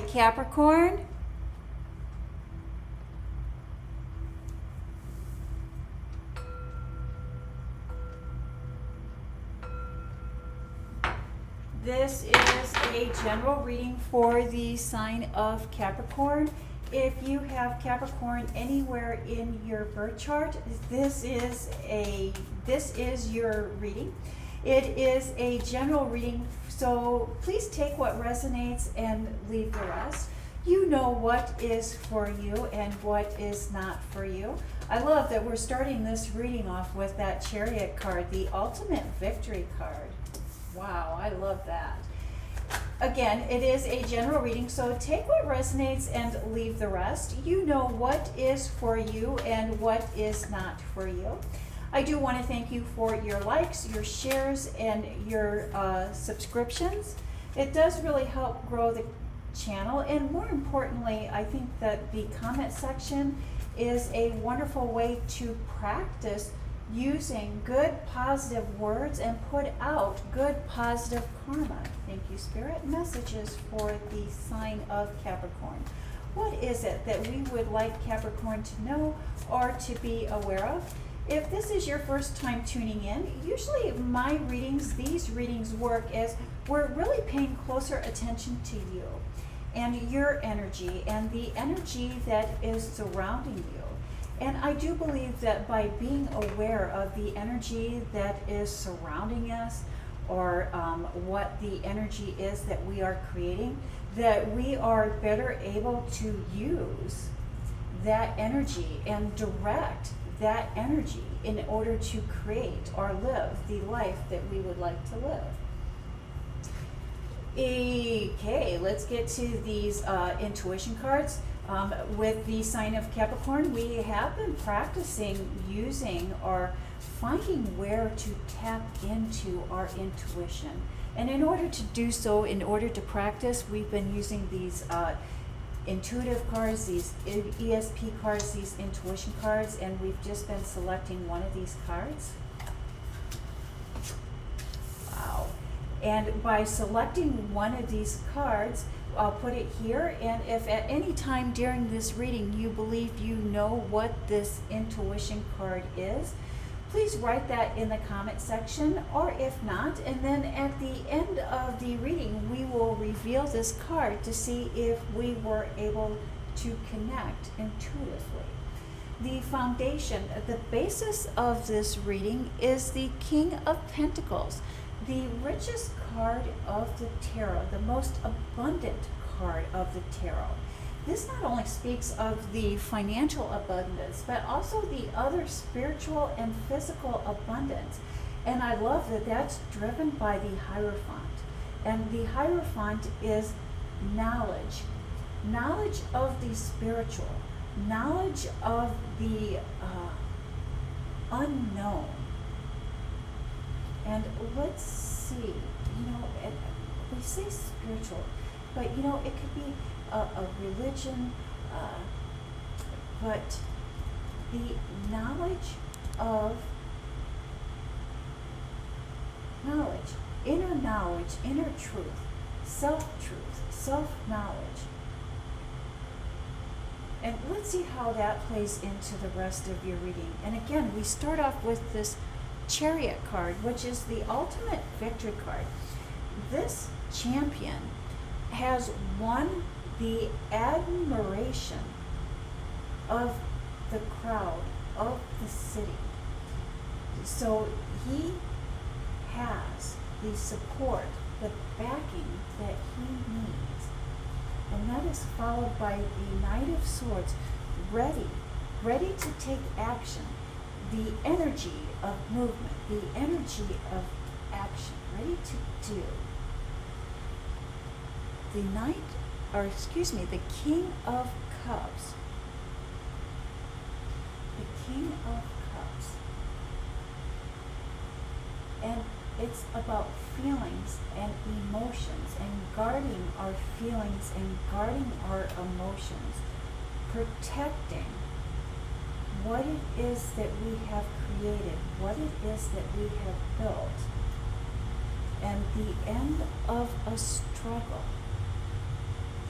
right, Capricorn. This is a general reading for the sign of Capricorn. If you have Capricorn anywhere in your birth chart, this is your reading. It is a general reading, so please take what resonates and leave the rest. You know what is for you and what is not for you. I love that we're starting this reading off with that Chariot card, the ultimate victory card. Wow, I love that. Again, it is a general reading, so take what resonates and leave the rest. You know what is for you and what is not for you. I do want to thank you for your likes, your shares, and your subscriptions. It does really help grow the channel, and more importantly, I think that the comment section is a wonderful way to practice using good positive words and put out good positive karma. Thank you, Spirit. Messages for the sign of Capricorn. What is it that we would like Capricorn to know or to be aware of? If this is your first time tuning in, usually my readings, these readings work as we're really paying closer attention to you and your energy and the energy that is surrounding you. And I do believe that by being aware of the energy that is surrounding us, or what the energy is that we are creating, that we are better able to use that energy and direct that energy in order to create or live the life that we would like to live. Okay, let's get to these intuition cards. With the sign of Capricorn, we have been practicing using or finding where to tap into our intuition. And in order to do so, in order to practice, we've been using these intuitive cards, these ESP cards, these intuition cards, and we've just been selecting one of these cards. Wow. And by selecting one of these cards, I'll put it here, and if at any time during this reading you believe you know what this intuition card is, please write that in the comment section, or if not, and then at the end of the reading we will reveal this card to see if we were able to connect intuitively. The foundation, the basis of this reading is the King of Pentacles, the richest card of the tarot, the most abundant card of the tarot. This not only speaks of the financial abundance, but also the other spiritual and physical abundance. And I love that that's driven by the Hierophant. And the Hierophant is knowledge. Knowledge of the spiritual. Knowledge of the unknown. And let's see, we say spiritual, but it could be a religion, but the knowledge, inner truth, self-truth, self-knowledge. And let's see how that plays into the rest of your reading. And again, we start off with this Chariot card, which is the ultimate victory card. This champion has won the admiration of the crowd, of the city. So he has the support, the backing that he needs. And that is followed by the Knight of Swords, ready to take action. The energy of movement, the energy of action, ready to do. The King of Cups. The King of Cups. And it's about feelings and emotions, and guarding our feelings and guarding our emotions, protecting what it is that we have created, what it is that we have built, and the end of a struggle,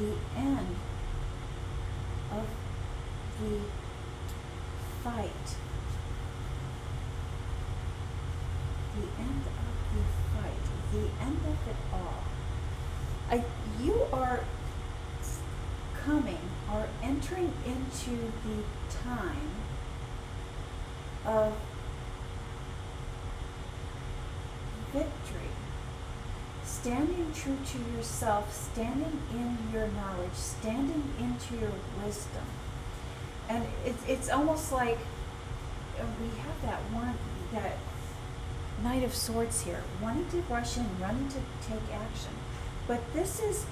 the end of the fight. The end of the fight. The end of it all. You are entering into the time of victory. Standing true to yourself, standing in your knowledge, standing into your wisdom. And it's almost like we have that Knight of Swords here, wanting to rush in, running to take action. But this is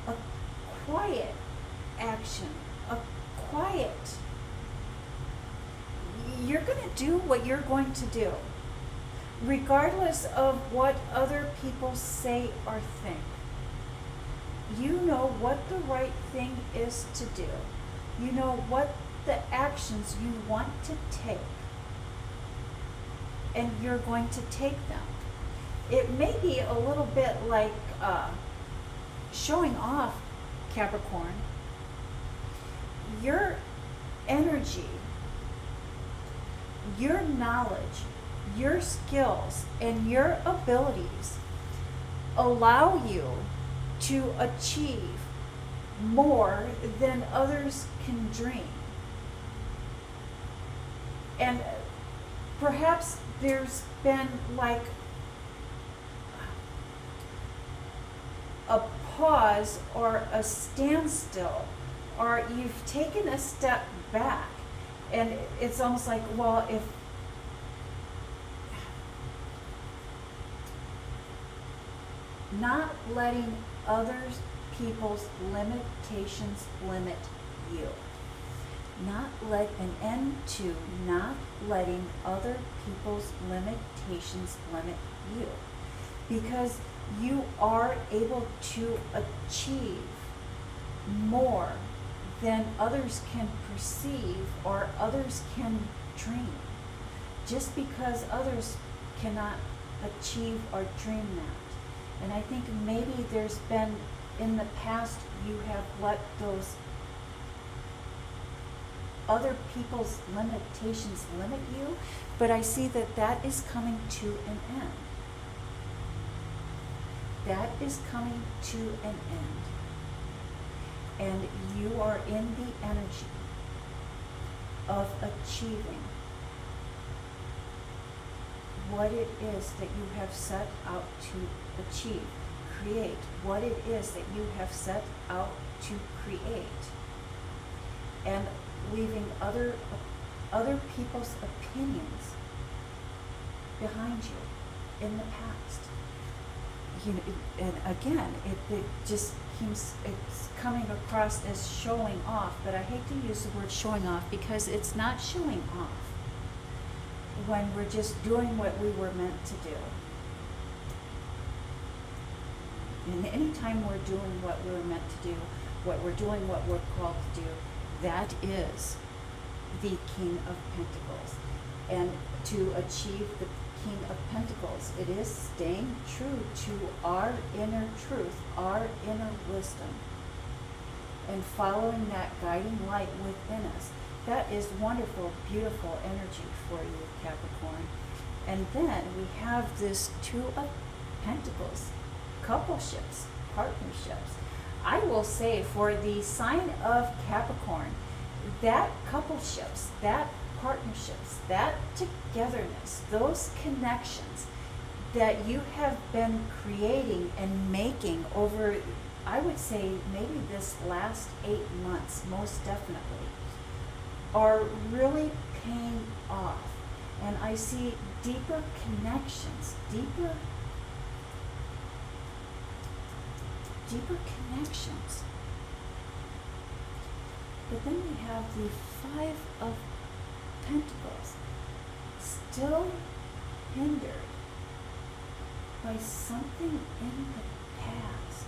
a quiet action, a quiet. You're going to do what you're going to do, regardless of what other people say or think. You know what the right thing is to do. You know what the actions you want to take. And you're going to take them. It may be a little bit like showing off, Capricorn. Your energy, your knowledge, your skills, and your abilities allow you to achieve more than others can dream. And perhaps there's been like a pause or a standstill, or you've taken a step back, and it's almost like, well, if not letting other people's limitations limit you. An end to not letting other people's limitations limit you. Because you are able to achieve more than others can perceive or others can dream. Just because others cannot achieve or dream that. And I think maybe there's been, in the past, you have let those other people's limitations limit you, but I see that that is coming to an end. That is coming to an end. And you are in the energy of achieving what it is that you have set out to achieve. Create what it is that you have set out to create. And leaving other people's opinions behind you in the past. You know, and again, it just seems it's coming across as showing off, but I hate to use the word showing off because it's not showing off when we're just doing what we were meant to do. And anytime we're doing what we're meant to do, what we're doing what we're called to do, that is the King of Pentacles. And to achieve the King of Pentacles, it is staying true to our inner truth, our inner wisdom, and following that guiding light within us. That is wonderful, beautiful energy for you, Capricorn. And then we have this Two of Pentacles, coupleships, partnerships. I will say for the sign of Capricorn, that coupleships, that partnerships, that togetherness, those connections that you have been creating and making over, I would say maybe this last 8 months, most definitely, are really paying off. And I see deeper connections, deeper connections. But then we have the Five of Pentacles, still hindered by something in the past.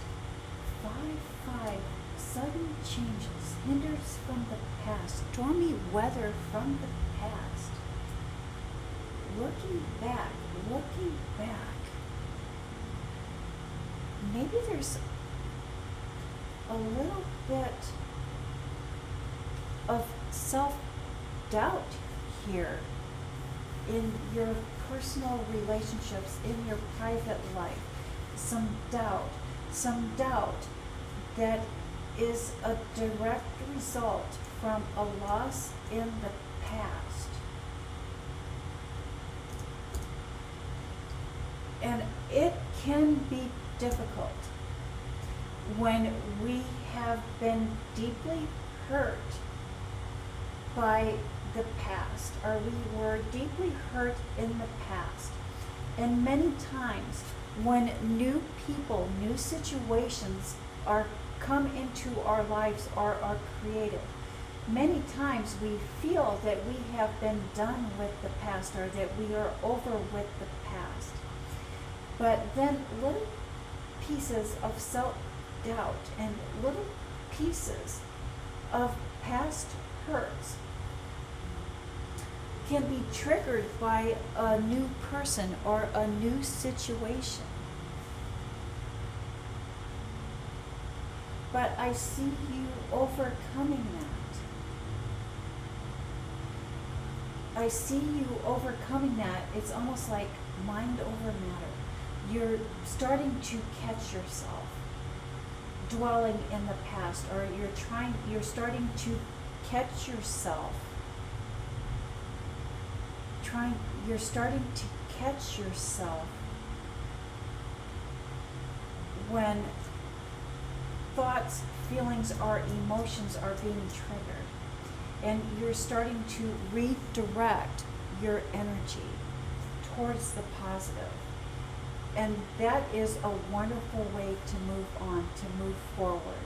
5-5, sudden changes, hinders from the past, stormy weather from the past. Looking back, maybe there's a little bit of self-doubt here in your personal relationships, in your private life. Some doubt that is a direct result from a loss in the past. And it can be difficult when we have been deeply hurt by the past, or we were deeply hurt in the past. And many times when new people, new situations come into our lives or are created, many times we feel that we have been done with the past, or that we are over with the past. But then little pieces of self-doubt and little pieces of past hurts can be triggered by a new person or a new situation. But I see you overcoming that. I see you overcoming that. It's almost like mind over matter. You're starting to catch yourself dwelling in the past, or you're starting to catch yourself you're starting to catch yourself when thoughts, feelings, or emotions are being triggered, and you're starting to redirect your energy towards the positive. And that is a wonderful way to move on, to move forward,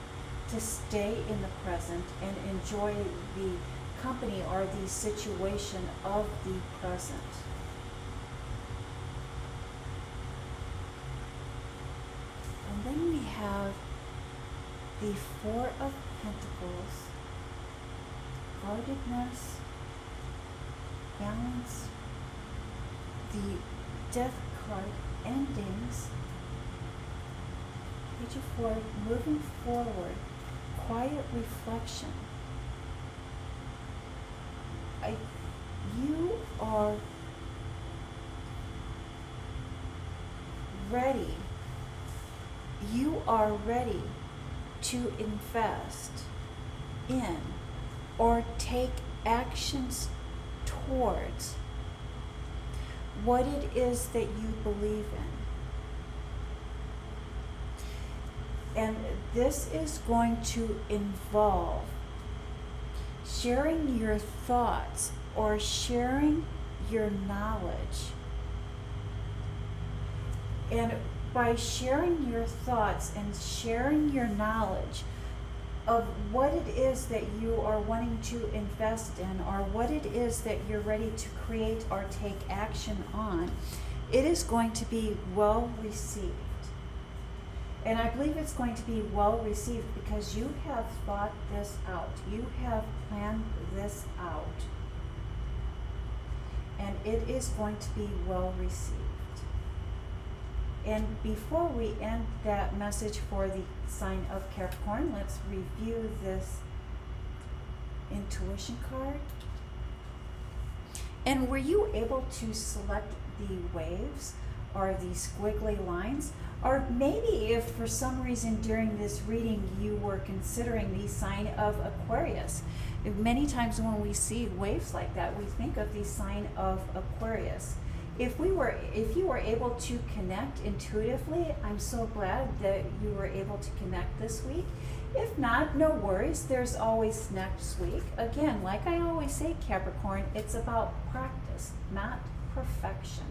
to stay in the present and enjoy the company or the situation of the present. And then we have the Four of Pentacles, guardedness, balance, the Death card, endings, Page of Four, moving forward, quiet reflection. You are ready. You are ready to invest in or take actions towards what it is that you believe in. And this is going to involve sharing your thoughts or sharing your knowledge. And by sharing your thoughts and sharing your knowledge of what it is that you are wanting to invest in, or what it is that you're ready to create or take action on, it is going to be well received. And I believe it's going to be well received because you have thought this out. You have planned this out. And it is going to be well received. And before we end that message for the sign of Capricorn, let's review this intuition card. And were you able to select the waves or the squiggly lines? Or maybe if for some reason during this reading you were considering the sign of Aquarius. Many times when we see waves like that, we think of the sign of Aquarius. If you were able to connect intuitively, I'm so glad that you were able to connect this week. If not, no worries, there's always next week. Again, like I always say, Capricorn, it's about practice, not perfection.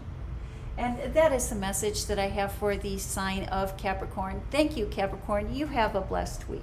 And that is the message that I have for the sign of Capricorn. Thank you, Capricorn. You have a blessed week.